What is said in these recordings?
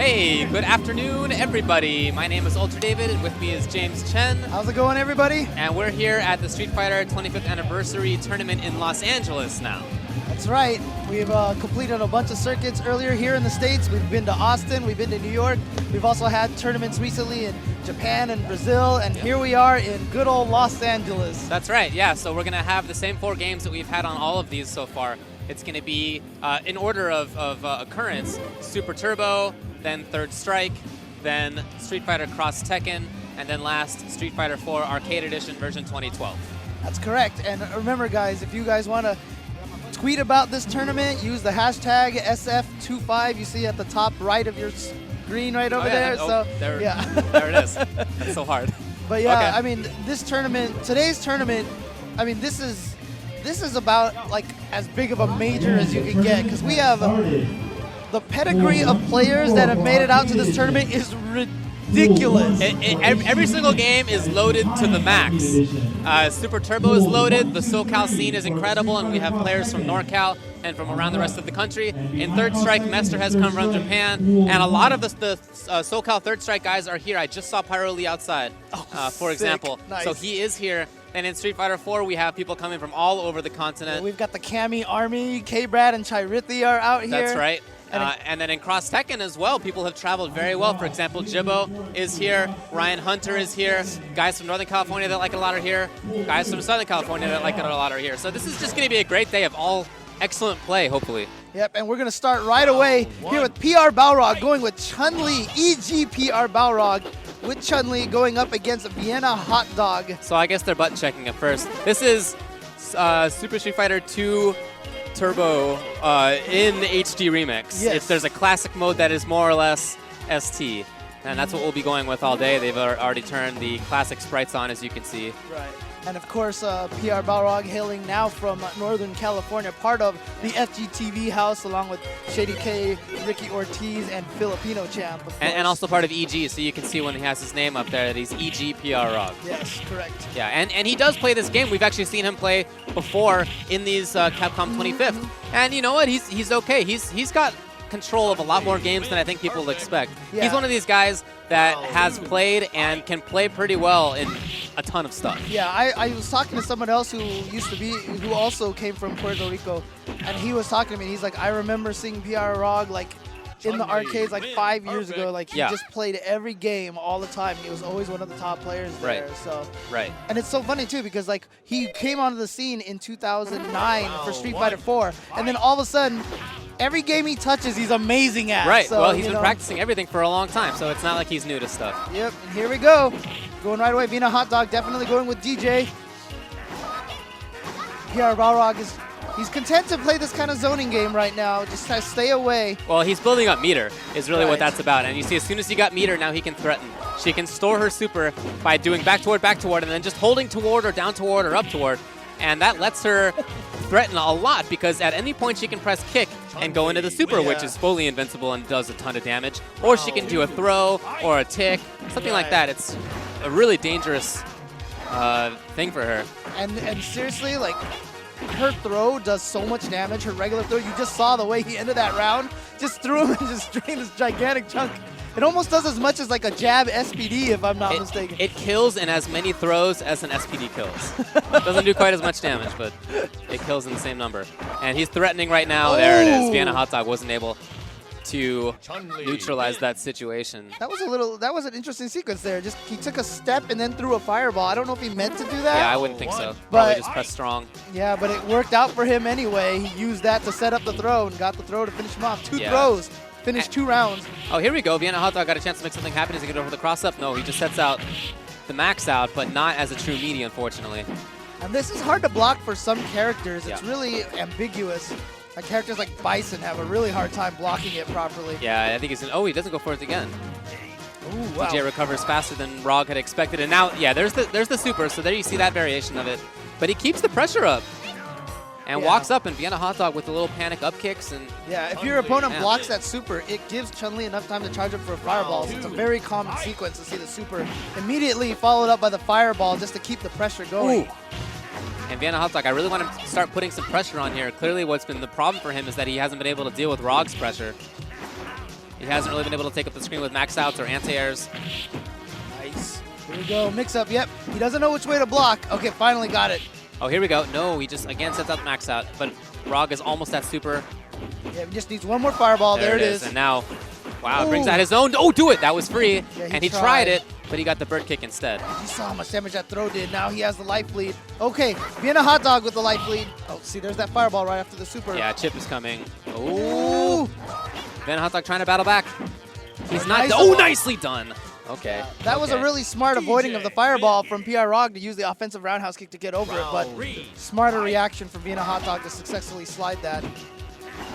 Hey, good afternoon, everybody. My name is Ultra David, and with me is James Chen. How's it going, everybody? And we're here at the Street Fighter 25th Anniversary Tournament in Los Angeles now. That's right. We've completed a bunch of circuits earlier here in the States. We've been to Austin, we've been to New York. We've also had tournaments recently in Japan and Brazil, and here we are in good old Los Angeles. That's right, yeah. So we're going to have the same 4 games that we've had on all of these so far. It's going to be, in order of occurrence, Super Turbo, then Third Strike, then Street Fighter Cross Tekken, and then last, Street Fighter 4 Arcade Edition version 2012. That's correct. And remember, guys, if you guys want to tweet about this tournament, use the hashtag SF25 you see at the top right of your screen right over there. There it is. That's so hard. But yeah, okay. I mean, this tournament, today's tournament, I mean, this is about like as big of a major as you can get, because we have the pedigree of players that have made it out to this tournament is ridiculous. Every single game is loaded to the max. Super Turbo is loaded, the SoCal scene is incredible, and we have players from NorCal and from around the rest of the country. In Third Strike, Mester has come from Japan, and a lot of the SoCal Third Strike guys are here. I just saw Pyro Lee outside, for example. Nice. So he is here. And in Street Fighter 4, we have people coming from all over the continent. We've got the Kami Army, K-Brad and Chairithi are out here. That's right. And then in Cross Tekken as well, people have traveled very well. For example, Jibbo is here, Ryan Hunter is here, guys from Northern California that like it a lot are here, guys from Southern California that like it a lot are here. So this is just going to be a great day of all excellent play, hopefully. Yep, and we're going to start right away here with PR Balrog going with Chun-li, EG PR Balrog with Chun-li going up against Vienna Hotdog. So I guess they're button checking at first. This is Super Street Fighter 2 Turbo in HD Remix. Yes. There's a classic mode that is more or less ST, and that's what we'll be going with all day. They've already turned the classic sprites on, as you can see. Right. And of course, PR Balrog hailing now from Northern California, part of the FGTV house, along with Shady K, Ricky Ortiz, and Filipino Champ. And also part of EG, so you can see when he has his name up there that he's EG PR Rog. Yes, correct. Yeah, and he does play this game. We've actually seen him play before in these Capcom 25th. And you know what? He's okay. He's got control of a lot more games than I think people will expect. Yeah. He's one of these guys that has played and can play pretty well in a ton of stuff. Yeah, I was talking to someone else who also came from Puerto Rico, and he was talking to me, and he's like, I remember seeing PR Rog like in the arcades like 5 years ago. Like he just played every game all the time. He was always one of the top players there. Right. So right. And it's so funny too, because like he came onto the scene in 2009 for Street Fighter 4, and then all of a sudden, every game he touches, he's amazing at. Right. So, well, he's been practicing everything for a long time, so it's not like he's new to stuff. Yep. And here we go. Going right away. Vienna Hotdog definitely going with DJ. PR Balrog he's content to play this kind of zoning game right now. Just to stay away. Well, he's building up meter is really what that's about. And you see, as soon as he got meter, now he can threaten. She can store her super by doing back toward, and then just holding toward or down toward or up toward. And that lets her threaten a lot, because at any point she can press kick and go into the super, which is fully invincible and does a ton of damage. Or she can do a throw or a tick, something like that. It's a really dangerous thing for her. And seriously, like, her throw does so much damage. Her regular throw, you just saw the way he ended that round. Just threw him and just drained this gigantic chunk. It almost does as much as like a jab SPD, if I'm not mistaken. It kills in as many throws as an SPD kills. Doesn't do quite as much damage, but it kills in the same number. And he's threatening right now. There it is. Vienna Hotdog wasn't able to neutralize that situation. That was an interesting sequence there. Just he took a step and then threw a fireball. I don't know if he meant to do that. Yeah, I wouldn't think so. But probably just press strong. Yeah, but it worked out for him anyway. He used that to set up the throw and got the throw to finish him off. Two throws. Finished 2 rounds. Oh, here we go. Vienna Hotdog got a chance to make something happen. Is he going to go for the cross-up? No, he just sets out the max out, but not as a true meaty, unfortunately. And this is hard to block for some characters. It's really ambiguous. Like characters like Bison have a really hard time blocking it properly. Yeah, I think he's in. Oh, he doesn't go for it again. Ooh, wow. DJ recovers faster than Rog had expected. And now, yeah, there's the super. So there you see that variation of it. But he keeps the pressure up. And walks up, and Vienna Hotdog with the little panic up kicks. And if your opponent blocks that super, it gives Chun-Li enough time to charge up for a fireball. So it's a very common sequence to see the super immediately followed up by the fireball just to keep the pressure going. Ooh. And Vienna Hotdog, I really want him to start putting some pressure on here. Clearly what's been the problem for him is that he hasn't been able to deal with Rog's pressure. He hasn't really been able to take up the screen with max outs or anti-airs. Nice. Here we go. Mix up. Yep. He doesn't know which way to block. Okay, finally got it. Oh, here we go. No, he just again sets out the max out, but Rog is almost at super. Yeah, he just needs one more fireball. There it is. And now, wow, brings out his own. Oh, do it. That was free. Yeah, and he tried it, but he got the bird kick instead. You saw how much damage that throw did. Now he has the life lead. Okay, Vienna Hotdog with the life lead. Oh, see, there's that fireball right after the super. Yeah, chip is coming. Ooh. Vienna Hotdog trying to battle back. He's not. Nice. Oh, nicely done. Okay. Yeah, that was a really smart avoiding of the fireball from PR Rog to use the offensive roundhouse kick to get over it, but smarter reaction from Vienna Hotdog to successfully slide that.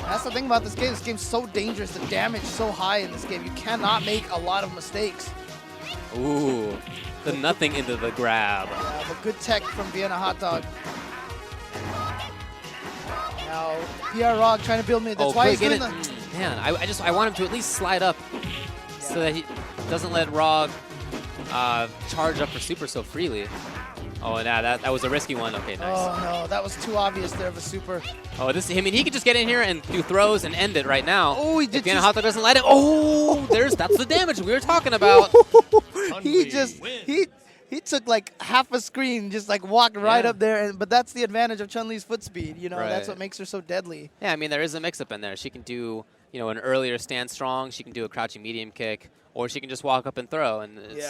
That's the thing about this game. This game's so dangerous. The damage is so high in this game. You cannot make a lot of mistakes. Ooh. The nothing into the grab. Yeah, but good tech from Vienna Hotdog. Now, PR Rog trying to build me. That's why he's doing the... Man, I want him to at least slide up so that he doesn't let Rog charge up for super so freely. Oh, nah, that was a risky one. Okay, nice. Oh, no, that was too obvious there of a super. Oh, I mean, he could just get in here and do throws and end it right now. Oh, he did. If Vienna Hotdog doesn't let him. Oh, that's the damage we were talking about. He took like half a screen, just like walked right up there. But that's the advantage of Chun-Li's foot speed. You know, that's what makes her so deadly. Yeah, I mean, there is a mix-up in there. She can do, an earlier stand strong. She can do a crouching medium kick, or she can just walk up and throw. And it's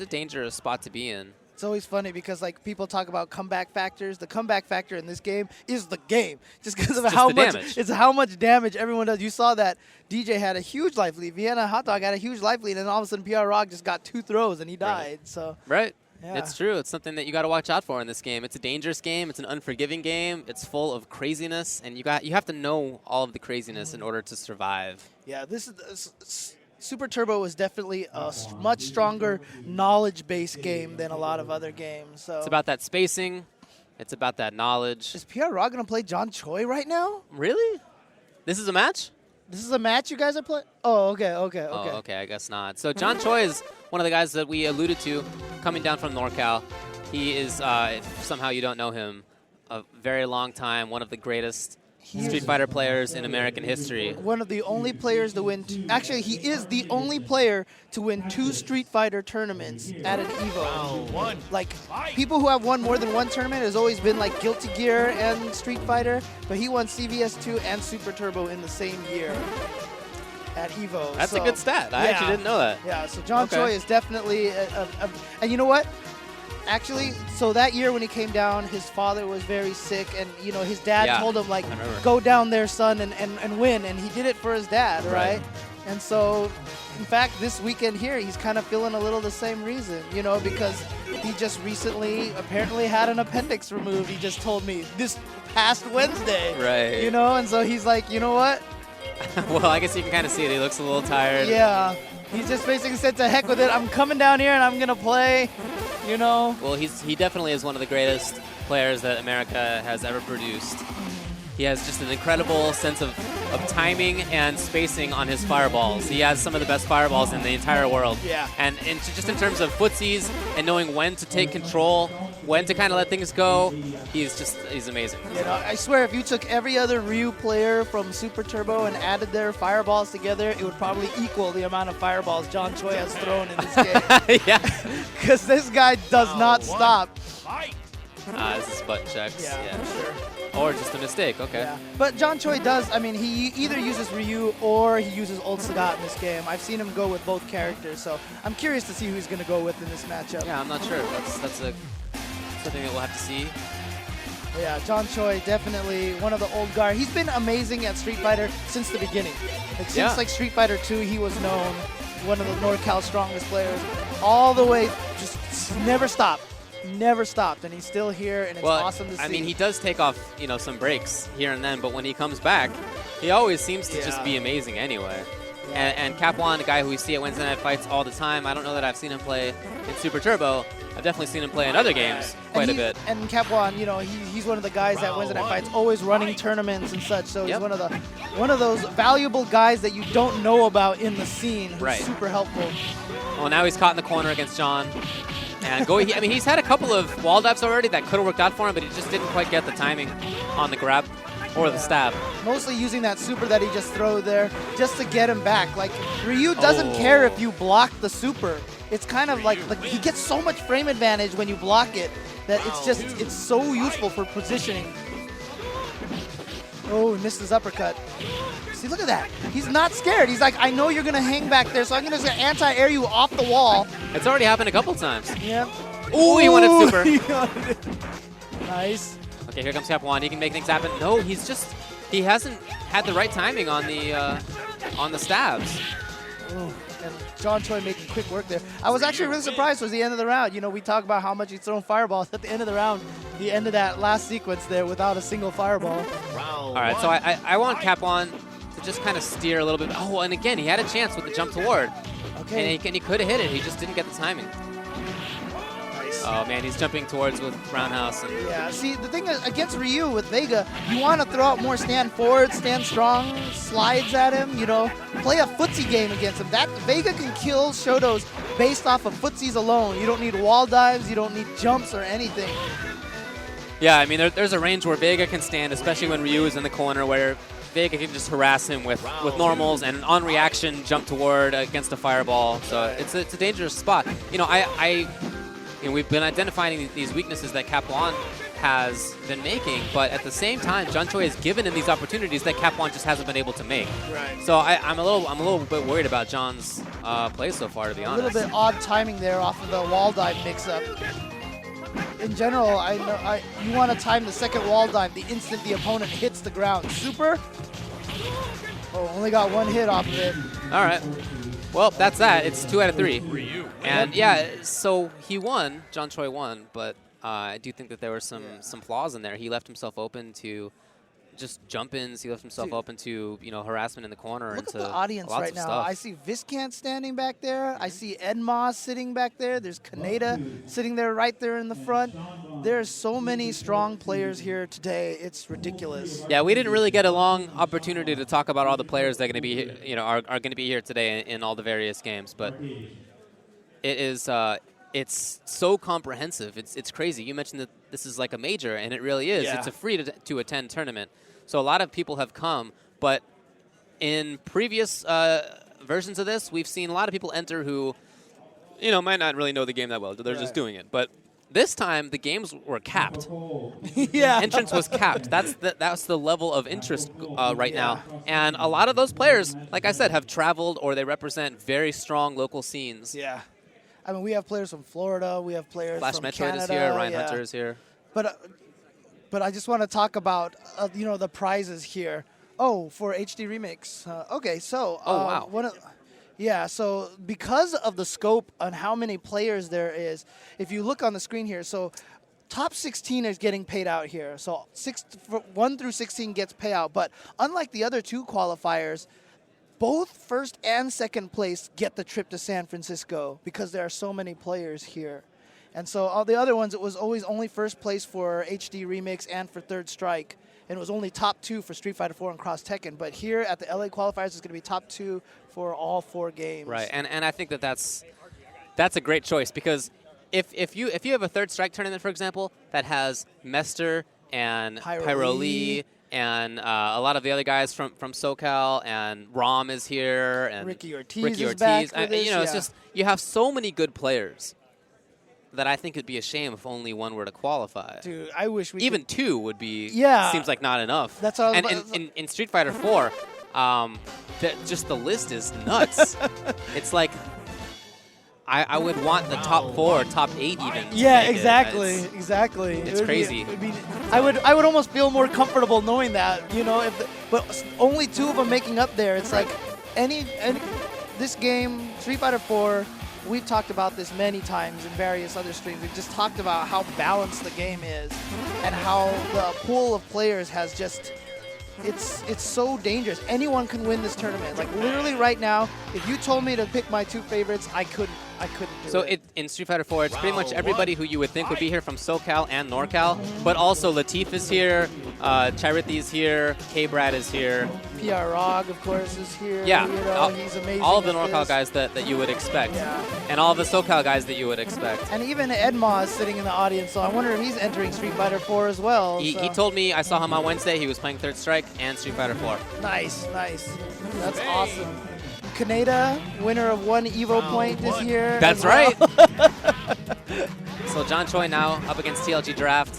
a dangerous spot to be in. It's always funny because like people talk about comeback factors. The comeback factor in this game is the game, just because of how much damage everyone does. You saw that DJ had a huge life lead. Vienna Hotdog had a huge life lead, and all of a sudden PR Rog just got 2 throws and he died. So right. Yeah. It's true. It's something that you got to watch out for in this game. It's a dangerous game. It's an unforgiving game. It's full of craziness, and you have to know all of the craziness in order to survive. Yeah, this is. Super Turbo is definitely a much stronger knowledge-based game than a lot of other games. So it's about that spacing. It's about that knowledge. Is PR Rog going to play John Choi right now? Really? This is a match? This is a match you guys are playing? Oh, okay. Oh, okay, I guess not. So John Choi is one of the guys that we alluded to coming down from NorCal. He is, if somehow you don't know him, a very long time, one of the greatest Street Fighter players in American history. One of the only players to win. Actually, he is the only player to win 2 Street Fighter tournaments at an EVO. Like, people who have won more than 1 tournament has always been like Guilty Gear and Street Fighter, but he won CVS2 and Super Turbo in the same year at EVO. That's a good stat. I actually didn't know that. Yeah, so John Choi is definitely and you know what? Actually, so that year when he came down, his father was very sick, and his dad told him like, go down there, son, and win, and he did it for his dad, right? And so, in fact, this weekend here, he's kind of feeling a little the same reason, because he just recently apparently had an appendix removed. He just told me this past Wednesday, right? And so he's like, you know what? Well, I guess you can kind of see it. He looks a little tired. Yeah, he's just basically said to heck with it. I'm coming down here and I'm gonna play. Well, he definitely is one of the greatest players that America has ever produced. He has just an incredible sense of timing and spacing on his fireballs. He has some of the best fireballs in the entire world. Yeah. And just in terms of footsies and knowing when to take control, when to kind of let things go, he's amazing. I swear, if you took every other Ryu player from Super Turbo and added their fireballs together, it would probably equal the amount of fireballs John Choi has thrown in this game. Yeah. Because this guy does not stop. This is butt checks. Yeah, for sure. Or just a mistake, okay. Yeah. But John Choi does, he either uses Ryu or he uses Old Sagat in this game. I've seen him go with both characters, so I'm curious to see who he's going to go with in this matchup. Yeah, I'm not sure. That's something that we'll have to see. Yeah, John Choi, definitely one of the old guard. He's been amazing at Street Fighter since the beginning. Since Street Fighter 2, he was known, one of the NorCal strongest players, all the way, just never stopped. Never stopped, and he's still here, and it's awesome to see. I mean, he does take off, some breaks here and then, but when he comes back, he always seems to just be amazing anyway. And Kappa, a guy who we see at Wednesday Night Fights all the time, I don't know that I've seen him play in Super Turbo. I've definitely seen him play in other games quite a bit. And Kappa, he's one of the guys at Wednesday Night Fights, always running tournaments and such. So he's one of those valuable guys that you don't know about in the scene. Who's super helpful. Well, now he's caught in the corner against John. And he's had a couple of wall dives already that could have worked out for him, but he just didn't quite get the timing on the grab. or the stab. Mostly using that super that he just threw there just to get him back. Like, Ryu doesn't care if you block the super. It's kind of like he gets so much frame advantage when you block it that it's so useful for positioning. Oh, he missed his uppercut. See, look at that. He's not scared. He's like, I know you're going to hang back there, so I'm going to anti-air you off the wall. It's already happened a couple times. Yeah. Ooh, he wanted super. Nice. Okay, here comes Kappa. He can make things happen. No, he hasn't had the right timing on the stabs. Ooh, and John Choi making quick work there. I was actually really surprised towards the end of the round. You know, we talk about how much he's thrown fireballs. At the end of the round, he ended that last sequence there without a single fireball. All right, so I want Kappa to just kind of steer a little bit. Oh, and again, he had a chance with the jump toward. Okay. And he could have hit it. He just didn't get the timing. Nice. Oh, man, he's jumping towards with roundhouse. And yeah, see, the thing is, against Ryu with Vega, you want to throw out more stand forward, stand strong, slides at him, you know, play a footsie game against him. That Vega can kill Shotos based off of footsies alone. You don't need wall dives, you don't need jumps or anything. Yeah, I mean, there's a range where Vega can stand, especially when Ryu is in the corner, where Vega can just harass him with normals and on reaction jump toward against a fireball. So it's a dangerous spot. You know, we've been identifying these weaknesses that Kappa has been making, but at the same time, John Choi has given him these opportunities that Kappa just hasn't been able to make. Right. So I'm a little bit worried about John's play so far, to be honest. A little bit odd timing there off of the wall dive mix-up. In general, you want to time the second wall dive the instant the opponent hits the ground. Super. Oh, only got one hit off of it. All right. Well, that's that. It's 2 out of 3. And yeah, so he won. John Choi won, but I do think that there were some flaws in there. He left himself open to just jump-ins. He left himself open to, you know, harassment in the corner. Look at the audience right now. Stuff. I see Viscant standing back there. I see Ed Moss sitting back there. There's Kaneda sitting there right there in the front. There's so many strong players here today. It's ridiculous. Yeah, we didn't really get a long opportunity to talk about all the players that are going to be, you know, are going to be here today in all the various games, but it is it's so comprehensive. It's crazy. You mentioned that this is like a major, and it really is. Yeah. It's a free to attend tournament. So a lot of people have come, but in previous versions of this, we've seen a lot of people enter who, you know, might not really know the game that well. They're just doing it. But this time, the games were capped. Yeah. Entrance was capped. That's the level of interest right now. And a lot of those players, like I said, have traveled or they represent very strong local scenes. Yeah. I mean, we have players from Florida. We have players Flash from Metroid Canada. is here. Ryan Hunter is here. But I just want to talk about, you know, the prizes here. Oh, for HD Remix. Okay, so. Oh, wow. Yeah, so because of the scope and how many players there is, if you look on the screen here, so top 16 is getting paid out here. So 1 through 16 gets payout. But unlike the other two qualifiers, both first and second place get the trip to San Francisco because there are so many players here. And so all the other ones, it was always only first place for HD Remix and for Third Strike. And it was only top 2 for Street Fighter 4 and Cross Tekken. But here at the LA Qualifiers, it's going to be top 2 for all 4 games. Right, and I think that's a great choice because if you have a Third Strike tournament, for example, that has Mester and Pyro Lee and a lot of the other guys from SoCal, and Rom is here, and Ricky Ortiz is back for this, you know, it's just you have so many good players that I think it'd be a shame if only one were to qualify. Dude, I wish we even 2 would be. Yeah, seems like not enough. That's all. And in Street Fighter 4, just the list is nuts. It's like I would want the top 4, top 8 even. Yeah, exactly. It's crazy. I would almost feel more comfortable knowing that, you know, but only 2 of them making up there. It's like any this game, Street Fighter 4. We've talked about this many times in various other streams. We've just talked about how balanced the game is and how the pool of players has just, it's so dangerous. Anyone can win this tournament. Like literally right now, if you told me to pick my 2 favorites, I couldn't. I couldn't do So it. in Street Fighter 4, it's pretty much everybody who you would think would be here from SoCal and NorCal, but also Latif is here, Chirithi is here, K-Brad is here. PR Rog, of course, is here. Yeah, You know, he's amazing. all of the at NorCal this. guys that you would expect, Yeah. and all of the SoCal guys that you would expect. And even Edma is sitting in the audience, so I wonder if he's entering Street Fighter 4 as well. He so. told me, I saw him on Wednesday, he was playing Third Strike and Street Fighter 4. Nice, nice. That's awesome. Kaneda, winner of 1 Evo point this year. That's as well. right. So John Choi now up against TLG Draft,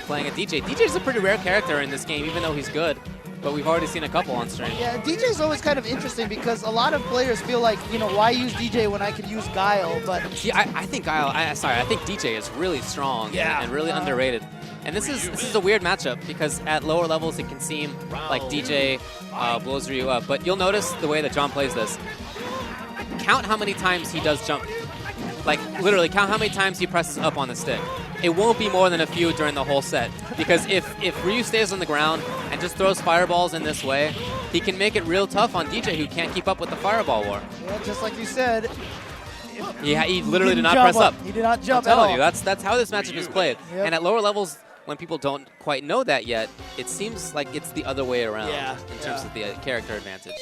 playing a DJ. DJ's a pretty rare character in this game, even though he's good. But we've already seen a couple on stream. Yeah, DJ's always kind of interesting because a lot of players feel like, you know, why use DJ when I could use Guile? But Yeah, I think I think DJ is really strong and really underrated. And this is a weird matchup because at lower levels it can seem like DJ blows Ryu up. But you'll notice the way that John plays this. Count how many times he does jump. Like, literally, count how many times he presses up on the stick. It won't be more than a few during the whole set. Because if Ryu stays on the ground and just throws fireballs in this way, he can make it real tough on DJ, who can't keep up with the fireball war. yeah, just like you said, Yeah, he literally did not jump press up. He did not jump I'm at all. telling you, that's how this matchup is played. Yep. And at lower levels, when people don't quite know that yet, it seems like it's the other way around in terms of the character advantage.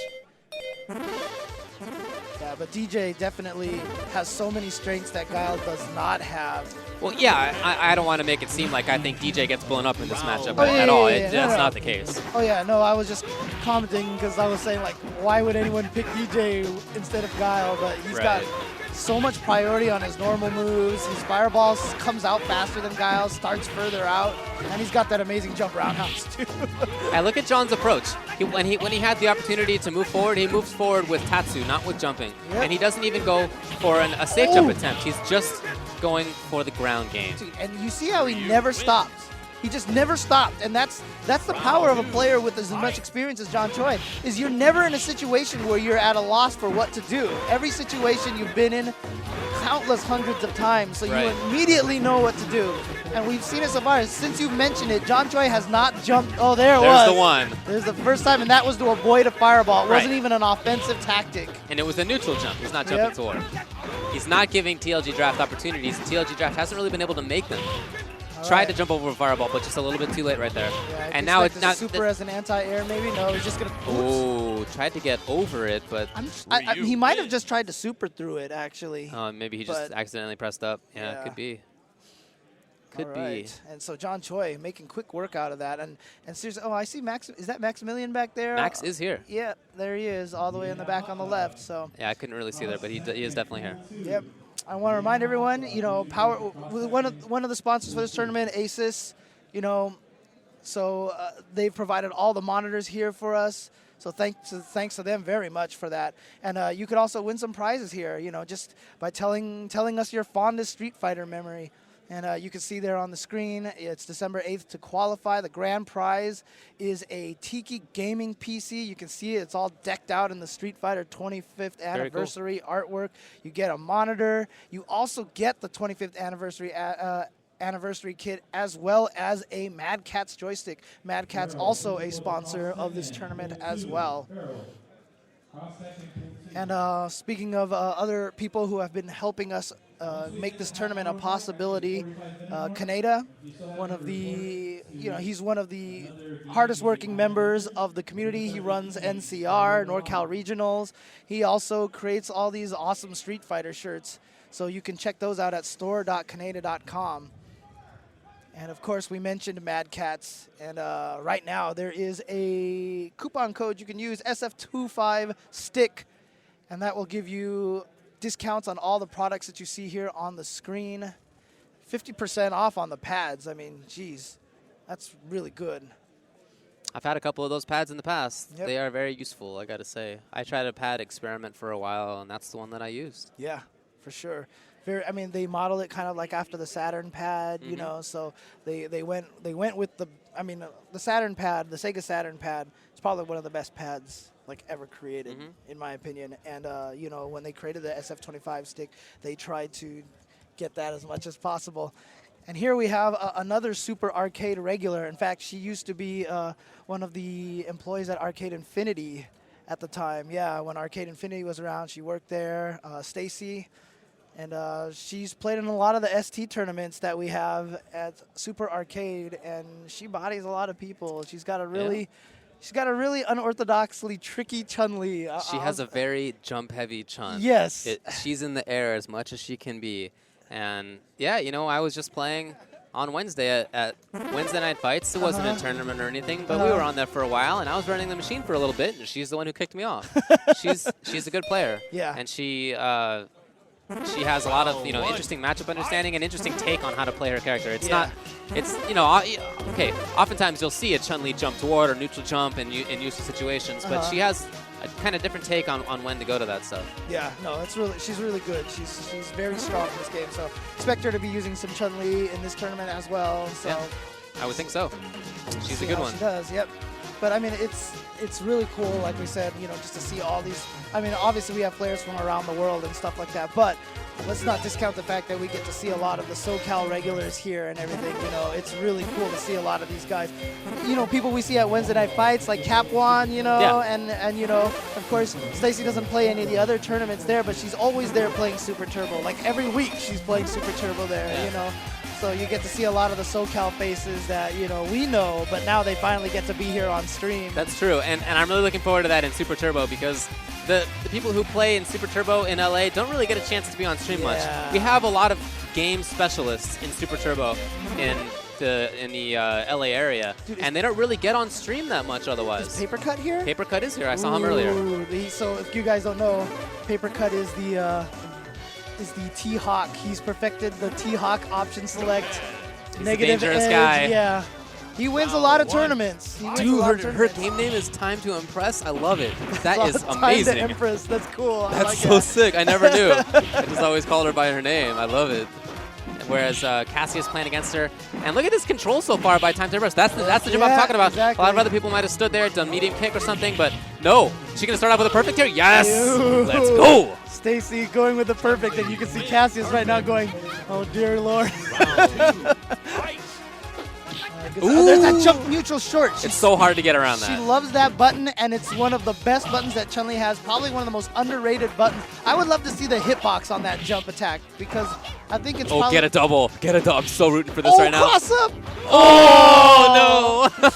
Yeah, but DJ definitely has so many strengths that Guile does not have. Well, yeah, I don't want to make it seem like I think DJ gets blown up in this matchup Oh, yeah, at all. yeah, yeah. That's No. not the case. Oh yeah, no, I was just commenting because I was saying like, why would anyone pick DJ instead of Guile? But he's got so much priority on his normal moves. His fireballs comes out faster than Guile, starts further out, and he's got that amazing jump roundhouse too. And look at John's approach. When he had the opportunity to move forward, he moves forward with Tatsu, not with jumping. Yep. And he doesn't even go for a safe jump attempt. He's just going for the ground game. And you see how he never stops. He just never stopped, and that's the power of a player with as much experience as John Choi, is you're never in a situation where you're at a loss for what to do. Every situation you've been in countless hundreds of times, so you immediately know what to do. And we've seen it so far. Since you've mentioned it, John Choi has not jumped. Oh, there's the one. There's the first time, and that was to avoid a fireball. It wasn't even an offensive tactic. And it was a neutral jump. He's not jumping toward. He's not giving TLG Draft opportunities. TLG Draft hasn't really been able to make them. Tried to jump over a fireball, but just a little bit too late right there. Yeah, and now it's not super as an anti-air, maybe. No, he's just gonna. Oh, tried to get over it, but he might have just tried to super through it, actually. maybe he just accidentally pressed up. Yeah, could be. Could be. And so John Choi making quick work out of that. And seriously, oh, I see Max. Is that Maximilian back there? Max is here. Yeah, there he is, all the way in the back on the left. So. Yeah, I couldn't really see there, but he is definitely here. Yep. I want to remind everyone, you know, one of the sponsors for this tournament, Asus, you know, so they've provided all the monitors here for us. So thanks to them very much for that. And you could also win some prizes here, you know, just by telling us your fondest Street Fighter memory. And you can see there on the screen, it's December 8th to qualify. The grand prize is a Tiki gaming PC. You can see it. It's all decked out in the Street Fighter 25th anniversary artwork. You get a monitor. You also get the 25th anniversary kit, as well as a Mad Catz joystick. Mad Catz also a sponsor of this tournament as well. And speaking of other people who have been helping us make this tournament a possibility, Kaneda, he's one of the hardest working members of the community. He runs NCR, NorCal Regionals. He also creates all these awesome Street Fighter shirts. So you can check those out at store.kaneda.com. And of course, we mentioned Mad Catz, and right now there is a coupon code you can use, SF25STICK, and that will give you discounts on all the products that you see here on the screen. 50% off on the pads. I mean, geez, that's really good. I've had a couple of those pads in the past. Yep. They are very useful, I gotta say. I tried a pad experiment for a while, and that's the one that I used. Yeah, for sure. I mean, they modeled it kind of like after the Saturn pad, you know. So they went with the Saturn pad, the Sega Saturn pad. It's probably one of the best pads like ever created, in my opinion. And you know, when they created the SF25 stick, they tried to get that as much as possible. And here we have another Super Arcade regular. In fact, she used to be one of the employees at Arcade Infinity at the time. Yeah, when Arcade Infinity was around, she worked there. Stacy. And she's played in a lot of the ST tournaments that we have at Super Arcade, and she bodies a lot of people. She's got a really, unorthodoxly tricky chun-li. She has a very jump-heavy chun. Yes. She's in the air as much as she can be. And, yeah, you know, I was just playing on Wednesday at Wednesday Night Fights. It wasn't a tournament or anything, but we were on there for a while, and I was running the machine for a little bit, and she's the one who kicked me off. She's a good player. Yeah. And she has a lot of, you know, interesting matchup understanding and interesting take on how to play her character. It's not, it's, you know, okay, oftentimes you'll see a Chun-Li jump toward or neutral jump in useful situations, but she has a kind of different take on when to go to that stuff. Yeah, no, she's really good. She's very strong in this game, so expect her to be using some Chun-Li in this tournament as well. So yeah, I would think so. She's a good one. She does, yep. But I mean, it's really cool, like we said, you know, just to see all these. I mean, obviously we have players from around the world and stuff like that, but let's not discount the fact that we get to see a lot of the SoCal regulars here and everything. You know, it's really cool to see a lot of these guys. You know, people we see at Wednesday Night Fights, like Kappa, you know, and you know, of course, Stacy doesn't play any of the other tournaments there, but she's always there playing Super Turbo. Like every week she's playing Super Turbo there, you know. So you get to see a lot of the SoCal faces that, you know, we know, but now they finally get to be here on stream. That's true, and I'm really looking forward to that in Super Turbo because the people who play in Super Turbo in LA don't really get a chance to be on stream much. We have a lot of game specialists in Super Turbo in the LA area, and they don't really get on stream that much otherwise. Is Paper Cut here? Paper Cut is here. I saw him earlier. So if you guys don't know, Paper Cut is the T-Hawk. He's perfected the T-Hawk option select. He's negative a dangerous edge. guy. Yeah. He wins a lot of tournaments. Dude, her game name is Time to Impress. I love it. That is amazing. Time to Impress. That's cool. That's so sick. I never knew. I just always called her by her name. I love it. Whereas Casius playing against her. And look at this control so far by Time to Impress. That's the jump I'm talking about. Exactly. A lot of other people might have stood there, done medium kick or something, but no. She's going to start off with a perfect here. Yes! Ew. Let's go! Stacy going with the perfect, and you can see Casius right now going, oh dear Lord. There's that jump neutral short. It's so hard to get around that. She loves that button, and it's one of the best buttons that Chun-Li has, probably one of the most underrated buttons. I would love to see the hitbox on that jump attack, because I think it's probably... get a double. Get a double. I'm so rooting for this right now. Cross up! Oh, no!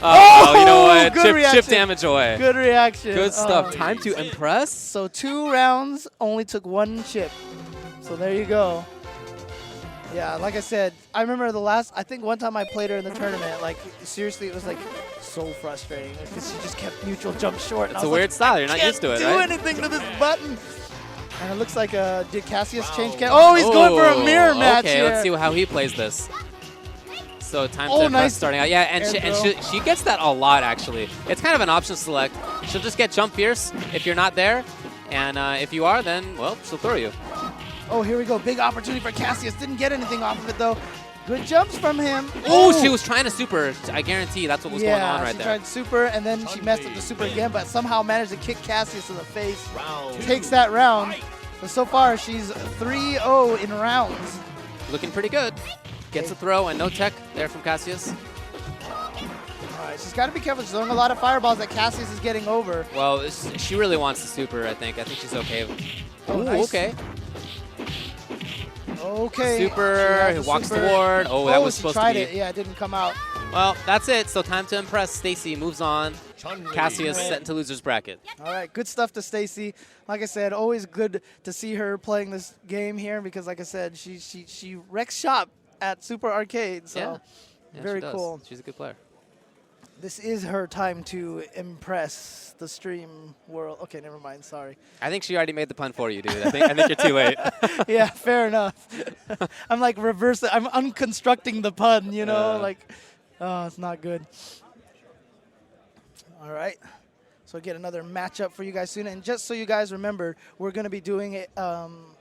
You know what? Chip damage away. Good reaction. Good stuff. Time to Impress. So 2 rounds, only took 1 chip. So there you go. Yeah, like I said, I remember I think one time I played her in the tournament, like, seriously, it was, like, so frustrating, because she just kept neutral jump short. It's a weird style. You're not used to it, right? I can't do anything to this button. And it looks like, did Casius change? Oh, he's going for a mirror match here. here. Let's see how he plays this. So Time to Impress starting out. Yeah, and she gets that a lot, actually. It's kind of an option select. She'll just get jump fierce if you're not there. And if you are, then, well, she'll throw you. Oh, here we go. Big opportunity for Casius. Didn't get anything off of it, though. Good jumps from him. Oh, she was trying to super. I guarantee that's what was going on right there. Yeah, she tried super, and then she messed up the super again, but somehow managed to kick Casius in the face. Takes that round. So far, she's 3-0 in rounds. Looking pretty good. Gets a throw and no tech there from Casius. All right, she's got to be careful. She's throwing a lot of fireballs that Casius is getting over. Well, she really wants the super, I think. I think she's okay. Oh, nice. Okay. Okay. Super, he walks toward. Oh, that was supposed to be. She tried it. Yeah, it didn't come out. Well, that's it. So Time to Impress. Stacy moves on. Casius set into loser's bracket. All right, good stuff to Stacy. Like I said, always good to see her playing this game here because, like I said, she wrecks shop at Super Arcade. So very cool. She's a good player. This is her time to impress the stream world. Okay, never mind. Sorry. I think she already made the pun for you, dude. I think you're too late. Yeah, fair enough. I'm like reversing. I'm unconstructing the pun, you know? Oh, it's not good. All right. So get another matchup for you guys soon. And just so you guys remember, we're going to be doing it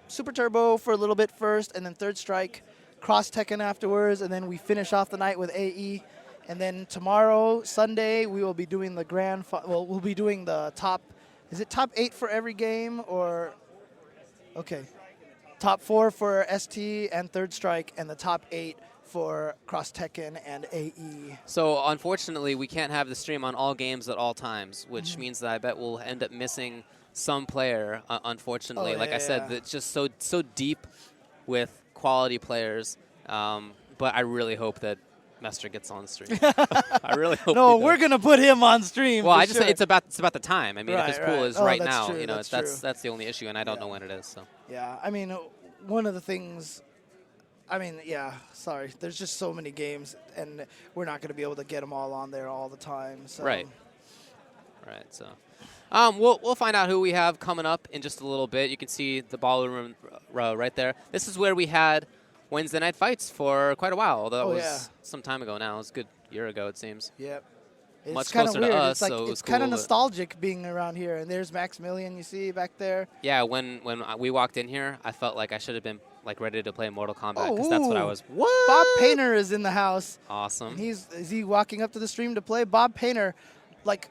Super Turbo for a little bit first, and then Third Strike, Cross Tekken afterwards, and then we finish off the night with AE. And then tomorrow, Sunday, we will be doing the we'll be doing the top, is it top 8 for every game or, okay. Top 4 for ST and Third Strike, and the top 8 for Cross Tekken and AE. So unfortunately, we can't have the stream on all games at all times, which means that I bet we'll end up missing some player, unfortunately. Oh, like I said, yeah. it's just so deep with quality players. But I really hope that Mester gets on stream. I really hope. No, we're gonna put him on stream. Well, for I just sure. it's about the time. I mean, if his pool is right that's now, true, you know, that's that's the only issue, and I don't know when it is. So. Yeah, I mean, one of the things. I mean, yeah. Sorry, there's just so many games, and we're not gonna be able to get them all on there all the time. So. Right. Right. So. We'll find out who we have coming up in just a little bit. You can see the ballroom right there. This is where we had Wednesday night fights for quite a while, although that was some time ago now. It was a good year ago, it seems. Yep. Much It's kind of closer weird. to us, It's like so it was it's kind of cool, nostalgic being around here. And there's Maximilian, you see back there. Yeah, when we walked in here, I felt like I should have been like ready to play Mortal Kombat because that's what I was. What? Bob Painter is in the house. Awesome. Is he walking up to the stream to play? Bob Painter, like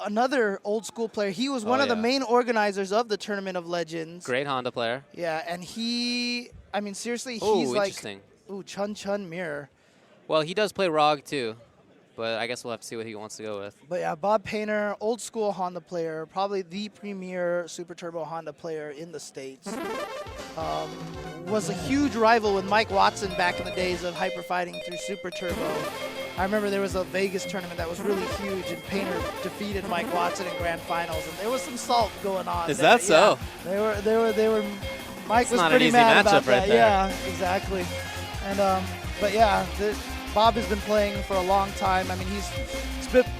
another old school player. He was one of the main organizers of the Tournament of Legends. Great Honda player. Yeah, and I mean, seriously, Ooh, he's like, interesting. Chun Mirror. Well, he does play ROG too, but I guess we'll have to see what he wants to go with. But yeah, Bob Painter, old school Honda player, probably the premier Super Turbo Honda player in the States. Was a huge rival with Mike Watson back in the days of hyper fighting through Super Turbo. I remember there was a Vegas tournament that was really huge, and Painter defeated Mike Watson in grand finals, and there was some salt going on. Is there. that so? Yeah, they were. Mike was not pretty an easy mad about matchup right that. there. Yeah, exactly. And but yeah, Bob has been playing for a long time. I mean, he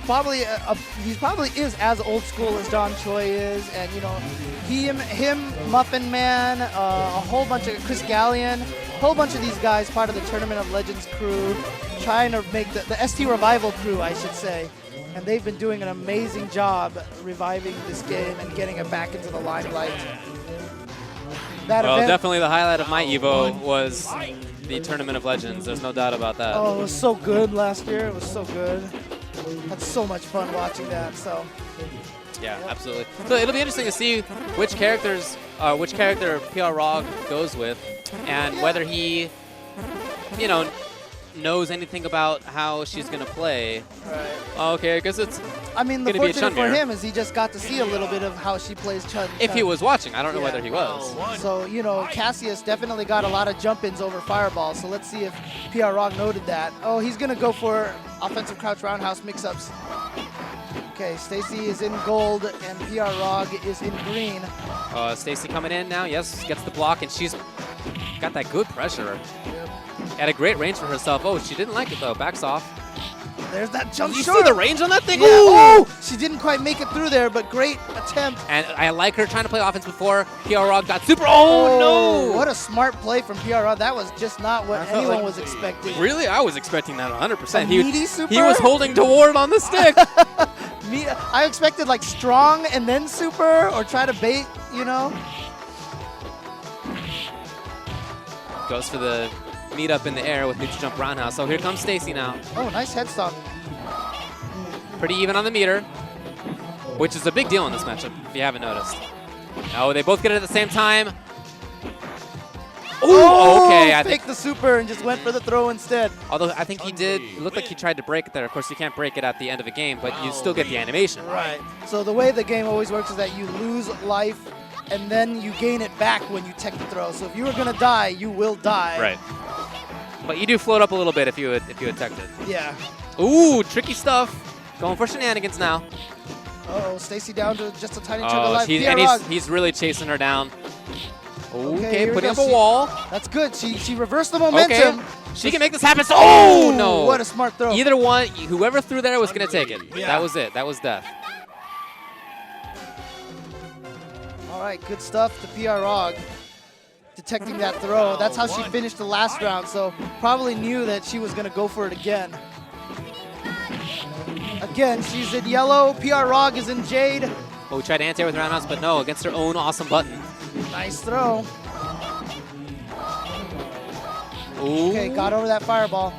probably is as old school as Don Choi is, and you know, him, Muffin Man, a whole bunch of Chris Gallion, a whole bunch of these guys, part of the Tournament of Legends crew, trying to make the ST Revival crew, I should say, and they've been doing an amazing job reviving this game and getting it back into the limelight. Well, definitely the highlight of my Evo was the Tournament of Legends. There's no doubt about that. Oh, it was so good last year. It was so good. Had so much fun watching that. So. Yeah, absolutely. So it'll be interesting to see which character PR ROG goes with, and whether he, you know, knows anything about how she's gonna play. Right. Okay, I guess it's. I mean, the gonna be a fortunate for Chun-Mir. him is he just got to see a little bit of how she plays Chun. If he was watching, I don't know whether he was. So, you know, Casius definitely got a lot of jump-ins over Fireball, so let's see if PR ROG noted that. Oh, he's going to go for offensive crouch roundhouse mix-ups. Okay, Stacy is in gold, and PR ROG is in green. Stacy coming in now, yes, gets the block, and she's got that good pressure. Yep. At a great range for herself. Oh, she didn't like it, though. Backs off. There's that jump You short. see the range on that thing? Yeah. Ooh! Oh, she didn't quite make it through there, but great attempt. And I like her trying to play offense before PR ROG got super. Oh, no! What a smart play from PR ROG. That was just not what anyone was expecting. Really? I was expecting that 100%. A meaty super? He was holding toward on the stick. I expected like strong and then super, or try to bait, you know? Goes for the meet up in the air with neutral jump roundhouse. So here comes Stacy now. Oh, nice head stomp. Pretty even on the meter, which is a big deal in this matchup, if you haven't noticed. Oh, they both get it at the same time. Oh, okay. faked the super and just went for the throw instead. Although I think it looked like he tried to break it there. Of course, you can't break it at the end of a game, but you still get the animation. Right. So the way the game always works is that you lose life and then you gain it back when you tech the throw. So if you were going to die, you will die. Right. But you do float up a little bit if you had teched it. Yeah. Ooh, tricky stuff. Going for shenanigans now. Uh-oh, Stacy down to just a tiny chunk of life. He's really chasing her down. Okay, here putting up goes. a wall. That's good. She reversed the momentum. Okay. She can make this happen. Oh, no. What a smart throw. Either one, whoever threw there was going to take it. Yeah. That was it. That was death. All right, good stuff to PR ROG. Detecting that throw. That's how she finished the last round, so probably knew that she was going to go for it again. Again, she's in yellow. PR ROG is in jade. Oh, we tried to anti-air with roundhouse, but no, against her own awesome button. Nice throw. Ooh. Okay, got over that fireball.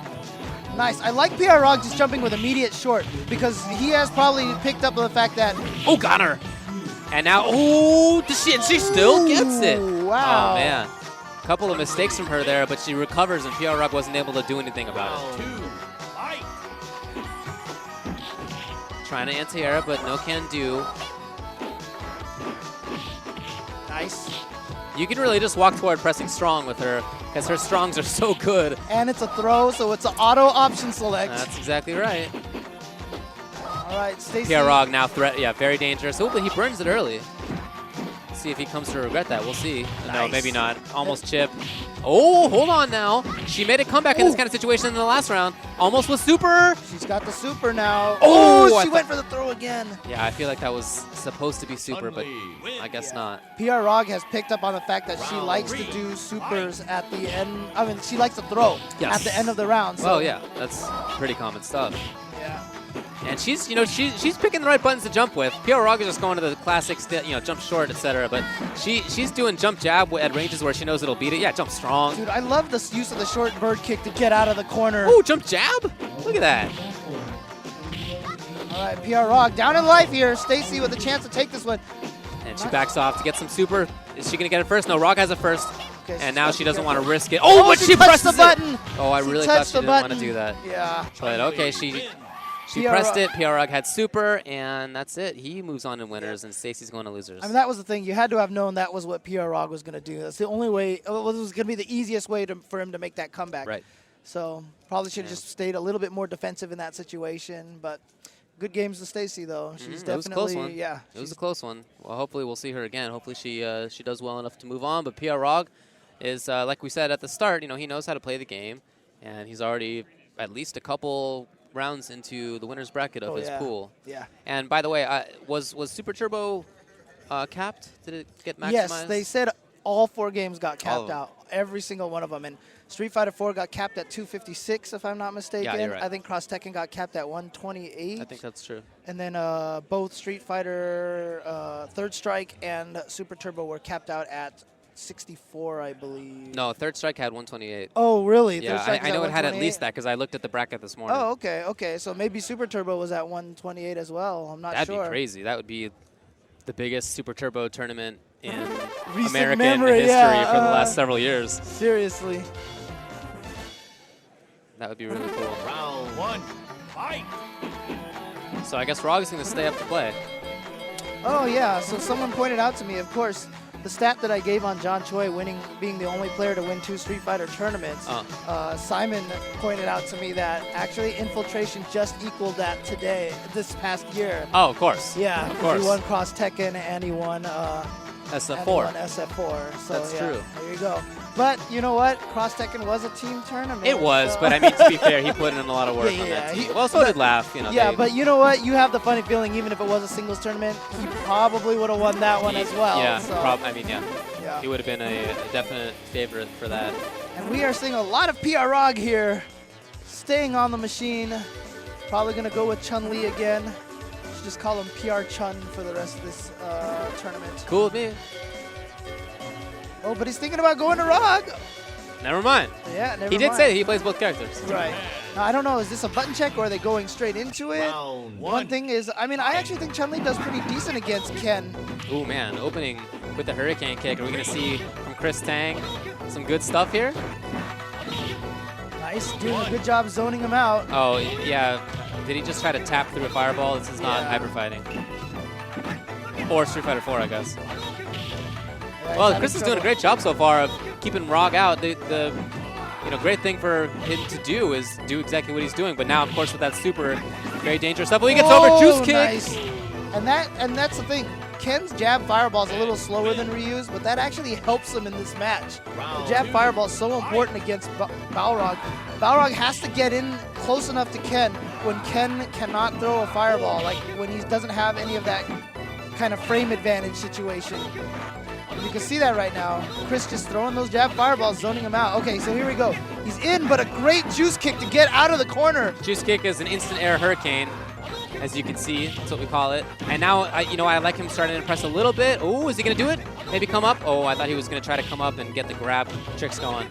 Nice. I like PR ROG just jumping with immediate short because he has probably picked up on the fact that... Oh, got her. And now, she still gets it. Wow. Oh, man. A couple of mistakes from her there, but she recovers, and PR ROG wasn't able to do anything about it. Trying to anti-air, but no can do. Nice. You can really just walk toward pressing strong with her because her strongs are so good. And it's a throw, so it's an auto option select. That's exactly right. All right, Stacy. Balrog now very dangerous. Oh, but he burns it early. Let's see if he comes to regret that. We'll see. Nice. No, maybe not. Almost chip. Oh, hold on now. She made a comeback in this kind of situation in the last round. Almost with super. She's got the super now. Oh, she went for the throw again. Yeah, I feel like that was supposed to be super, but I guess not. Balrog has picked up on the fact that she likes to do supers at the end. I mean, she likes to throw at the end of the round. So. Well, yeah, that's pretty common stuff. Yeah. And she's picking the right buttons to jump with. Balrog is just going to the classic, jump short, etc. But she's doing jump jab at ranges where she knows it'll beat it. Yeah, jump strong. Dude, I love the use of the short bird kick to get out of the corner. Oh, jump jab! Look at that. All right, Balrog down in life here. Stacy with a chance to take this one. And she backs off to get some super. Is she going to get it first? No, Rog has it first. Okay, and now she doesn't want to risk it. Oh, but she pressed the button. Oh, I really thought she didn't want to do that. Yeah. But okay, she pressed it. Balrog had super, and that's it. He moves on in winners, and Stacy's going to losers. I mean, that was the thing. You had to have known that was what Balrog was going to do. That's the only way. It was going to be the easiest way for him to make that comeback. Right. So probably should have just stayed a little bit more defensive in that situation. But good games to Stacy, though. She's definitely, it was a close one. Yeah. It was a close one. Well, hopefully we'll see her again. Hopefully she does well enough to move on. But Balrog is, like we said at the start, he knows how to play the game, and he's already at least a couple rounds into the winner's bracket of his pool. Yeah. And by the way, was Super Turbo capped? Did it get maximized? Yes, they said all 4 games got capped out. Every single one of them. And Street Fighter 4 got capped at 256, if I'm not mistaken. Yeah, you're right. I think Cross Tekken got capped at 128. I think that's true. And then both Street Fighter Third Strike and Super Turbo were capped out at 64, I believe. No, Third Strike had 128. Oh, really? Yeah, I know it had at least that because I looked at the bracket this morning. Oh, okay. So maybe Super Turbo was at 128 as well. I'm not sure. That'd be crazy. That would be the biggest Super Turbo tournament in Recent American memory, history for the last several years. Seriously. That would be really cool. Round 1, fight! So I guess Rog is going to stay up to play. Oh, yeah. So someone pointed out to me, of course, the stat that I gave on John Choi being the only player to win 2 Street Fighter tournaments, Simon pointed out to me that actually Infiltration just equaled that this past year. Oh, of course. Yeah, of course. He won Cross Tekken and he won SF4. SF4. So that's true. There you go. But you know what? Cross Tekken was a team tournament. It was, so. but I mean, to be fair, he put in a lot of work on that team. Well, so did Laugh. Yeah, but you know what? You have the funny feeling, even if it was a singles tournament, he probably would have won that one as well. Yeah, so. I mean, yeah. He would have been a definite favorite for that. And we are seeing a lot of Balrog here, staying on the machine. Probably going to go with Chun-Li again. Should just call him PR Chun for the rest of this tournament. Cool with me. Oh, but he's thinking about going to Rog. Never mind. Yeah, never mind. He did say that he plays both characters. Right. Now, I don't know, is this a button check or are they going straight into it? Round 1. One thing is, I mean, I actually think Chun-Li does pretty decent against Ken. Ooh, man, opening with the Hurricane kick. Are we going to see from Chris Tang some good stuff here? Nice, doing a good job zoning him out. Oh, yeah. Did he just try to tap through a fireball? This is not hyper fighting. Or Street Fighter 4, I guess. Yeah, well, Chris is doing a great job so far of keeping Rog out. The great thing for him to do is do exactly what he's doing. But now, of course, with that super, very dangerous stuff. Well, he gets over juice kick. Nice. And that's the thing. Ken's jab fireball is a little slower than Ryu's, but that actually helps him in this match. The jab fireball is so important against Balrog. Balrog has to get in close enough to Ken when Ken cannot throw a fireball, like when he doesn't have any of that kind of frame advantage situation. And you can see that right now. Chris just throwing those jab fireballs, zoning him out. Okay, so here we go. He's in, but a great juice kick to get out of the corner. Juice kick is an instant air hurricane, as you can see. That's what we call it. And now, I like him starting to press a little bit. Oh, is he going to do it? Maybe come up? Oh, I thought he was going to try to come up and get the grab tricks going.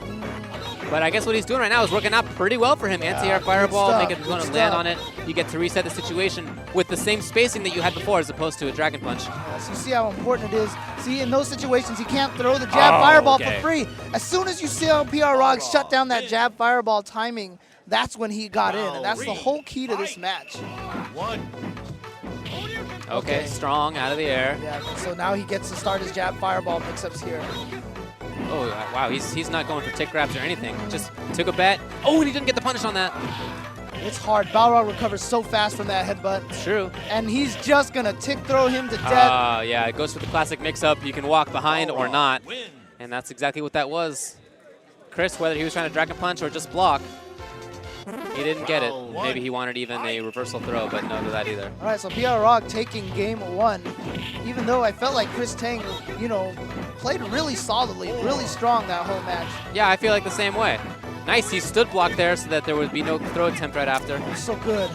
But I guess what he's doing right now is working out pretty well for him. Anti-air fireball, make it going to land on it. You get to reset the situation with the same spacing that you had before as opposed to a Dragon Punch. So you see how important it is. See, in those situations, he can't throw the jab fireball for free. As soon as you see how Balrog shut down that jab fireball timing, that's when he got in. And that's the whole key to this match. Okay, strong out of the air. Yeah, so now he gets to start his jab fireball mix-ups here. Oh, wow, he's not going for tick grabs or anything. Just took a bet. Oh, and he didn't get the punish on that. It's hard. Balrog recovers so fast from that headbutt. True. And he's just going to tick throw him to death. Yeah, it goes for the classic mix-up. You can walk behind or not. And that's exactly what that was. Chris, whether he was trying to Dragon Punch or just block, he didn't get it. Maybe he wanted even a reversal throw, but no to that either. All right, so Balrog taking game 1. Even though I felt like Chris Tang, you know, played really solidly, really strong that whole match. Yeah, I feel like the same way. Nice, he stood block there so that there would be no throw attempt right after. So good.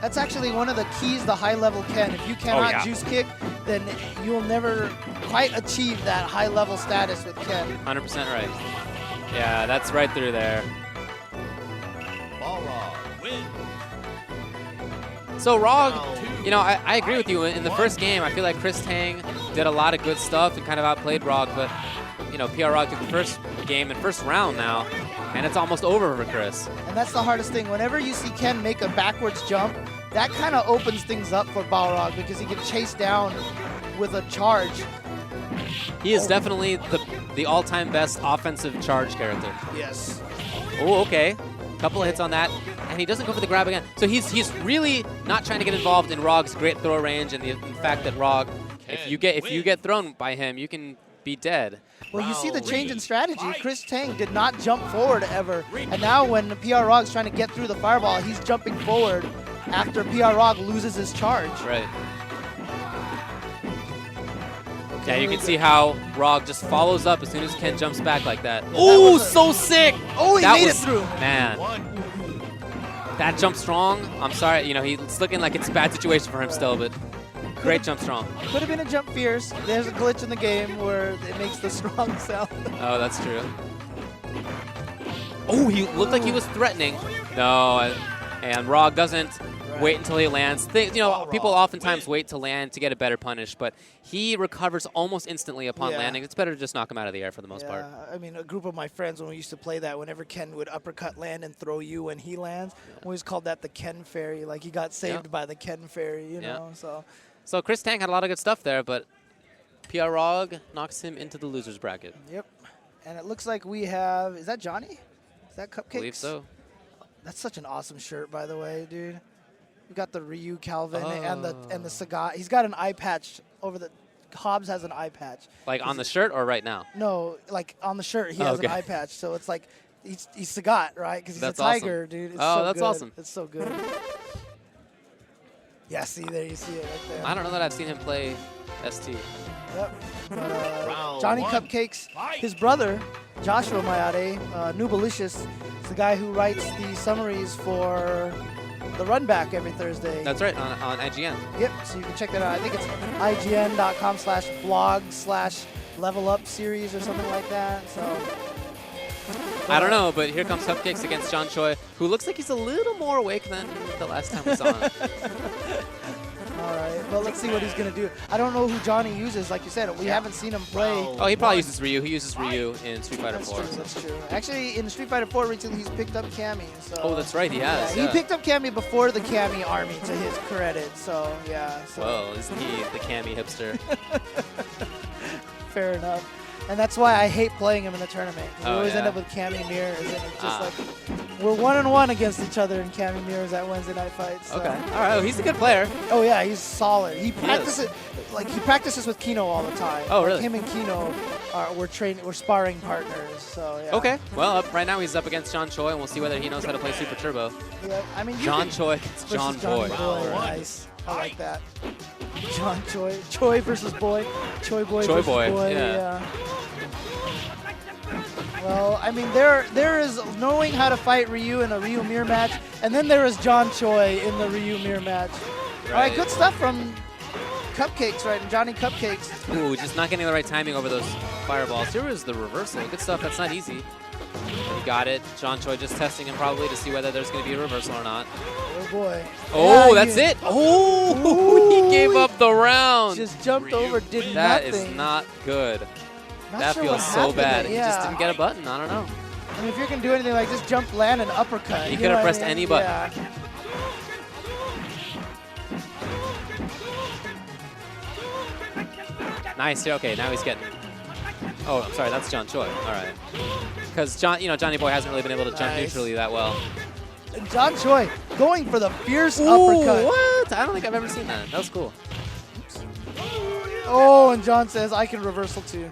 That's actually one of the keys to high-level Ken. If you cannot juice kick, then you'll never quite achieve that high-level status with Ken. 100% right. Yeah, that's right through there. So Rog, you know, I agree with you. In the first game, I feel like Chris Tang did a lot of good stuff and kind of outplayed Rog, but, you know, PR Rog took the first game and first round now, and it's almost over for Chris. And that's the hardest thing. Whenever you see Ken make a backwards jump, that kind of opens things up for Balrog because he can chase down with a charge. He is definitely the all-time best offensive charge character. Yes. Oh, okay. Couple of hits on that, and he doesn't go for the grab again. So he's really not trying to get involved in Rog's great throw range and the fact that Rog, if you get thrown by him, you can be dead. Well, you see the change in strategy. Chris Tang did not jump forward ever, and now when PR Rog's trying to get through the fireball, he's jumping forward after PR Rog loses his charge. Right. Yeah, you can see how Rog just follows up as soon as Ken jumps back like that. Oh, so sick! Oh, he made it through. Man. That jump strong, I'm sorry, you know, he's looking like it's a bad situation for him still, but great jump strong. Could have been a jump fierce. There's a glitch in the game where it makes the strong sound. Oh, that's true. Oh, he looked like he was threatening. No, and Rog doesn't wait until he lands. You know, people oftentimes wait to land to get a better punish, but he recovers almost instantly upon landing. It's better to just knock him out of the air for the most part. I mean, a group of my friends, when we used to play that, whenever Ken would uppercut land and throw you when he lands, we always called that the Ken Fairy. Like, he got saved by the Ken Fairy, you know? So Chris Tang had a lot of good stuff there, but PR Rog knocks him into the loser's bracket. Yep. And it looks like we have, is that Johnny? Is that Cupcakes? I believe so. That's such an awesome shirt, by the way, dude. We got the Ryu Calvin and the Sagat. He's got an eye patch over the. Hobbs has an eye patch. Like on the shirt or right now? No, like on the shirt he has an eye patch. So it's like he's Sagat, right? Because he's a tiger, dude. It's so that's good. awesome. It's so good. Yeah, see there, you see it right there. I don't know that I've seen him play ST. Yep. Johnny Cupcakes, his brother Joshua Mayade, Noobalicious, is the guy who writes the summaries for the Run Back every Thursday. That's right, on IGN. Yep, so you can check that out. I think it's ign.com/blog/level-up series or something like that. So I don't know, but here comes Cupcakes against John Choi, who looks like he's a little more awake than the last time we saw him. All right, well, let's see what he's going to do. I don't know who Johnny uses. Like you said, we haven't seen him play. Oh, he probably uses Ryu. He uses Ryu in Street Fighter 4. That's true. Actually, in Street Fighter 4 recently, he's picked up Cammy. So. Oh, that's right, he has. Yeah, he picked up Cammy before the Cammy army, to his credit. So, yeah. So. Well, isn't he the Cammy hipster? Fair enough. And that's why I hate playing him in the tournament. We always end up with Cammy mirrors, and it's just like we're 1-1 against each other in Cammy mirrors at Wednesday night fights. So. Okay. All right. Well, he's a good player. Oh yeah, he's solid. He practices with Kino all the time. Oh really? Like him and Kino we're sparring partners. So yeah. Okay. Well, right now he's up against John Choi, and we'll see whether he knows how to play Super Turbo. Yeah. I mean, John Choi against John Boy. Nice. I like that. John Choi. Choi versus Boy. Choi Boy Choi versus Boy. Boy. Yeah. Well, I mean, there is knowing how to fight Ryu in a Ryu mirror match, and then there is John Choi in the Ryu mirror match. All right, good stuff from Cupcakes, right? And Johnny Cupcakes. Ooh, just not getting the right timing over those fireballs. Here was the reversal. Good stuff. That's not easy. He got it. John Choi just testing him probably to see whether there's going to be a reversal or not. Oh, boy. Oh, yeah, that's it. Oh, he gave up the round. Just jumped over, did nothing. That is not good. That feels so bad. He just didn't get a button. I don't know. I mean, if you're going to do anything like just jump, land, and uppercut. He could have pressed any button. Yeah. Nice. Okay, now he's getting. Oh, I'm sorry. That's John Choi. All right. Because Johnny Boy hasn't really been able to jump neutrally that well. And John Choi going for the fierce Ooh, uppercut. What? I don't think I've ever seen that. That was cool. Oh, and John says, I can reversal too.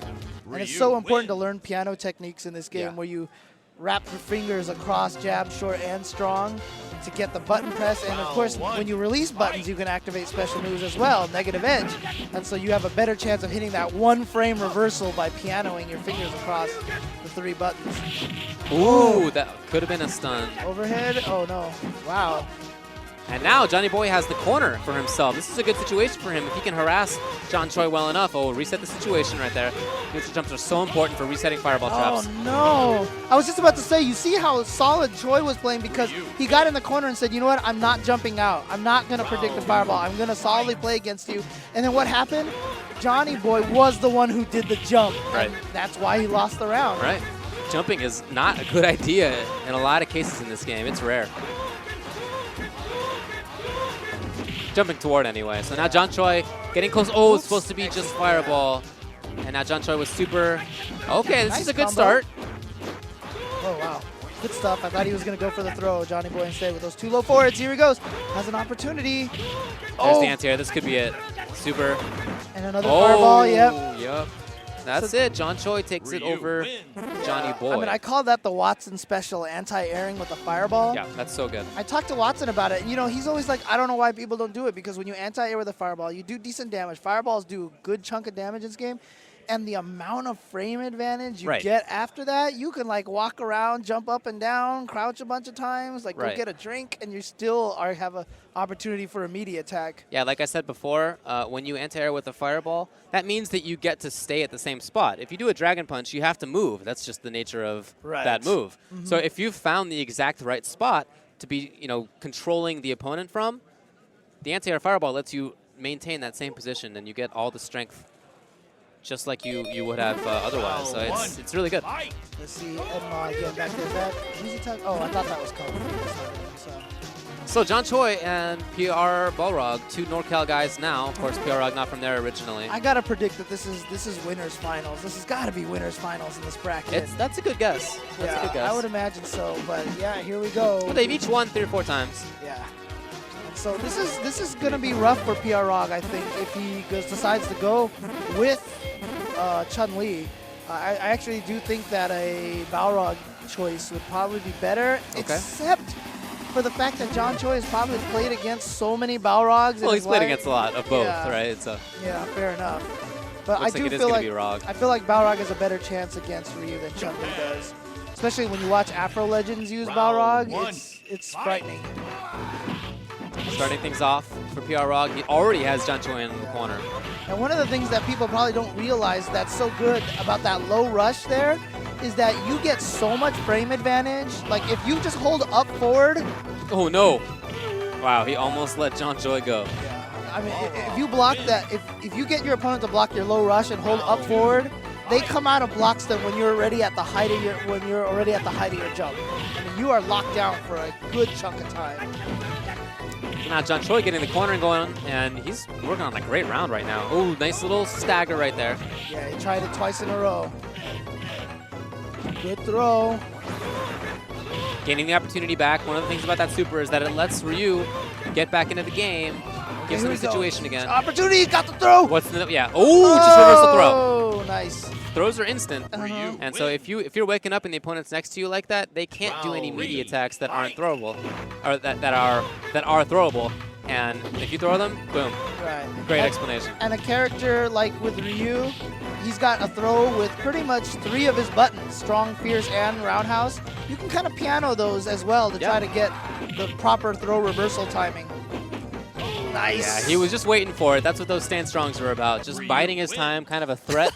And it's so important to learn piano techniques in this game where you wrap your fingers across jab, short, and strong to get the button press. And of course, when you release buttons, you can activate special moves as well, negative edge. And so you have a better chance of hitting that one frame reversal by pianoing your fingers across the 3 buttons. Ooh, that could have been a stun. Overhead? Oh no. Wow. And now Johnny Boy has the corner for himself. This is a good situation for him. If he can harass John Choi well enough, reset the situation right there. Neutral jumps are so important for resetting fireball traps. Oh no. I was just about to say, you see how solid Choi was playing because he got in the corner and said, you know what, I'm not jumping out. I'm not going to predict the fireball. I'm going to solidly play against you. And then what happened? Johnny Boy was the one who did the jump. Right. That's why he lost the round. Right. Jumping is not a good idea in a lot of cases in this game. It's rare. Jumping toward anyway. So now John Choi getting close. Oh, it's supposed to be just fireball. And now John Choi was super. Okay, this is a good start. Oh, wow. Good stuff. I thought he was going to go for the throw. Johnny Boy instead with those 2 low forwards. Here he goes. Has an opportunity. There's the anti-air. This could be it. Super. And another fireball. Yep. Yep. That's it. John Choi takes it over Johnny Boy. I mean, I call that the Watson special, anti-airing with a fireball. Yeah, that's so good. I talked to Watson about it. You know, he's always like, I don't know why people don't do it, because when you anti-air with a fireball, you do decent damage. Fireballs do a good chunk of damage in this game. And the amount of frame advantage you get after that, you can like walk around, jump up and down, crouch a bunch of times, like go get a drink, and you still have an opportunity for a meaty attack. Yeah, like I said before, when you anti-air with a fireball, that means that you get to stay at the same spot. If you do a dragon punch, you have to move. That's just the nature of that move. So if you've found the exact right spot to be, controlling the opponent from, the anti-air fireball lets you maintain that same position, and you get all the strength just like you would have otherwise. So it's really good. Let's see, Edma again back there. Oh, I thought that was coming. So John Choi and PR Balrog, 2 NorCal guys now. Of course, PR not from there originally. I gotta predict that this is winners finals. This has got to be winners finals in this bracket. That's a good guess. That's a good guess. I would imagine so. But yeah, here we go. Well, they've each won 3 or 4 times. Yeah. So this is gonna be rough for PR Rog, I think, if he decides to go with Chun-li. I actually do think that a Balrog choice would probably be better, except for the fact that John Choi has probably played against so many Balrogs. Well, he's played against a lot of both, right? So yeah, fair enough. But I do feel like Balrog has a better chance against Ryu than Chun-li does. Especially when you watch Afro Legends use Balrog, it's frightening. Starting things off for PR Rog, he already has John Choi in the corner. And one of the things that people probably don't realize that's so good about that low rush there is that you get so much frame advantage. Like if you just hold up forward. Oh no. Wow, he almost let John Choi go. Yeah. I mean, if you block that, if you get your opponent to block your low rush and hold up forward, they come out of blocks them when you're already at the height of your jump. I mean, you are locked down for a good chunk of time. Now John Choi getting the corner and going, and he's working on a great round right now. Oh, nice little stagger right there. Yeah, he tried it twice in a row. Good throw. Gaining the opportunity back. One of the things about that super is that it lets Ryu get back into the game, gives him the situation again. Opportunity, got the throw. What's the Oh, just reversal throw. Oh, nice. Throws are instant, and so if you're waking up and the opponent's next to you like that, they can't do any meaty attacks that aren't throwable, or that are throwable. And if you throw them, boom. Right. Great explanation. And a character like with Ryu, he's got a throw with pretty much 3 of his buttons, strong, fierce, and roundhouse. You can kind of piano those as well to try to get the proper throw reversal timing. Nice. Yeah, he was just waiting for it. That's what those stand strongs were about. Just biding his time, kind of a threat.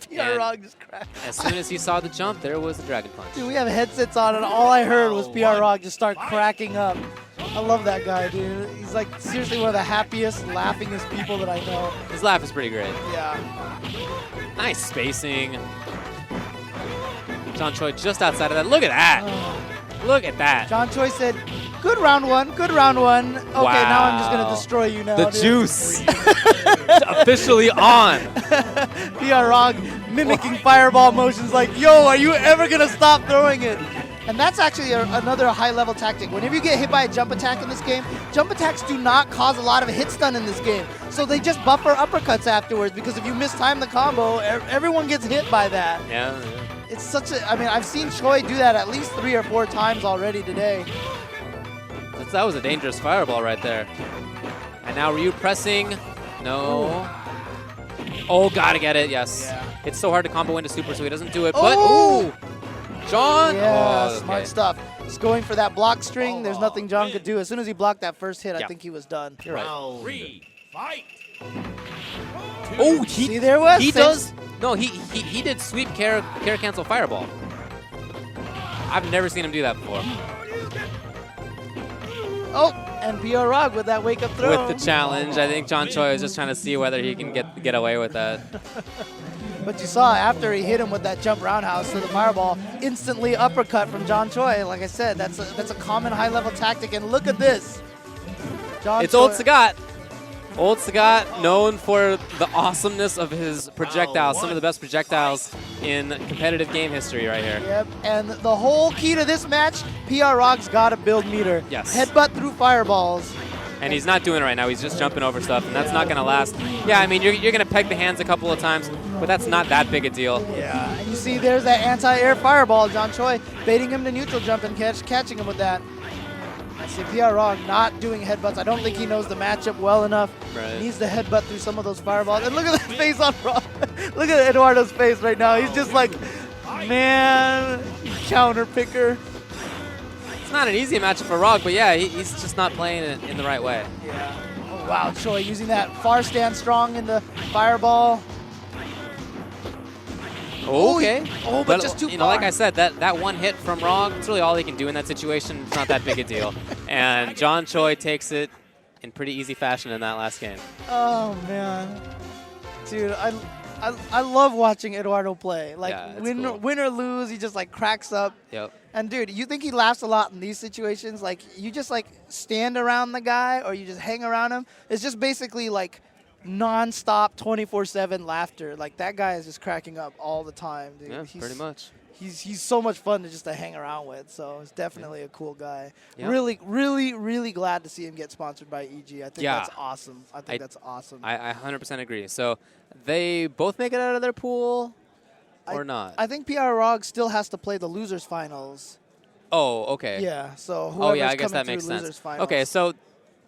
PR Rog just cracked. As soon as he saw the jump, there was the dragon punch. Dude, we have headsets on, and all I heard was PR Rog just start cracking up. I love that guy, dude. He's like seriously one of the happiest, laughingest people that I know. His laugh is pretty great. Yeah. Nice spacing. John Choi just outside of that. Look at that. Look at that. John Choi said, Good round one. Good round one. Okay, now I'm just gonna destroy you now. The juice officially on. Balrog mimicking fireball motions like, yo, are you ever gonna stop throwing it? And that's actually another high-level tactic. Whenever you get hit by a jump attack in this game, jump attacks do not cause a lot of hit stun in this game. So they just buffer uppercuts afterwards, because if you mistime the combo, everyone gets hit by that. Yeah. It's such a, I mean, I've seen Choi do that at least 3 or 4 times already today. That was a dangerous fireball right there. And now Ryu pressing. No. Ooh. Oh, gotta get it. Yes. Yeah. It's so hard to combo into super, so he doesn't do it. Oh! But, ooh! John! Yeah, Oh, okay. smart stuff. He's going for that block string. There's nothing John could do. As soon as he blocked that first hit, I think he was done. You're right. Round 3, fight. Oh, See, there was. he does. No, he did sweep care cancel fireball. I've never seen him do that before. Oh, and Balrog with that wake-up throw. With the challenge, I think John Choi is just trying to see whether he can get away with that. But you saw after he hit him with that jump roundhouse to the fireball, instantly uppercut from John Choi. Like I said, that's a common high-level tactic. And look at this. It's Old Sagat. Old Sagat, known for the awesomeness of his projectiles, some of the best projectiles in competitive game history right here. Yep, and the whole key to this match, Balrog's got to build meter. Yes. Headbutt through fireballs. And he's not doing it right now. He's just jumping over stuff, and that's not going to last. Yeah, I mean, you're going to peg the hands a couple of times, but that's not that big a deal. Yeah, and you see there's that anti-air fireball. John Choi baiting him to neutral jump and catching him with that. I see Balrog not doing headbutts. I don't think he knows the matchup well enough. Right. He needs to headbutt through some of those fireballs. And look at the face on Rog. Look at Eduardo's face right now. He's just like, man, counter picker. It's not an easy matchup for Rog, but yeah, he's just not playing it in the right way. Yeah. Oh, wow, Choi using that far stand strong in the fireball. Okay. Oh, but just too you know, like I said, that one hit from Rog, it's really all he can do in that situation. It's not that big a deal. And John Choi takes it in pretty easy fashion in that last game. Oh, man. Dude, I love watching Eduardo play. Like, Yeah, win or lose, he just, like, cracks up. Yep. And, dude, you think he laughs a lot in these situations? Like, you just, like, stand around the guy or you just hang around him. It's just basically, like, non-stop 24/7 laughter. Like, that guy is just cracking up all the time, dude. Yeah, pretty much. He's so much fun to hang around with, so it's definitely a cool guy. Yeah. Really, really, really glad to see him get sponsored by EG. I think that's awesome. I think that's awesome. I 100% agree. So they both make it out of their pool or not? I think Balrog still has to play the losers finals. Oh, okay. Yeah, so whoever's Oh, yeah, I guess coming that makes through sense. losers finals. Okay, so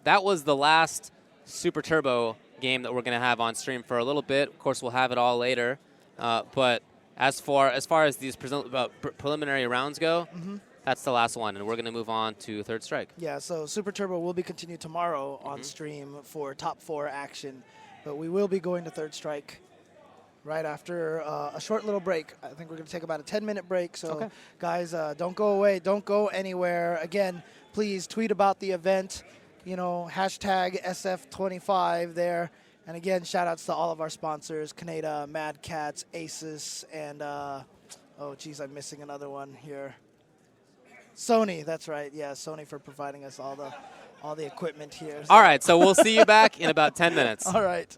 that was the last Super Turbo game that we're going to have on stream for a little bit. Of course, we'll have it all later. But as far as these preliminary rounds go, that's the last one, and we're going to move on to Third Strike. Yeah, so Super Turbo will be continued tomorrow on stream for top 4 action, but we will be going to Third Strike right after a short little break. I think we're going to take about a 10-minute break, so guys, don't go away, don't go anywhere. Again, please tweet about the event, you know, hashtag SF25 there. And again, shout-outs to all of our sponsors, Canada, Mad Cats, Asus, and, oh, geez, I'm missing another one here. Sony, that's right. Yeah, Sony for providing us all the equipment here. So. All right, so we'll see you back in about 10 minutes. All right.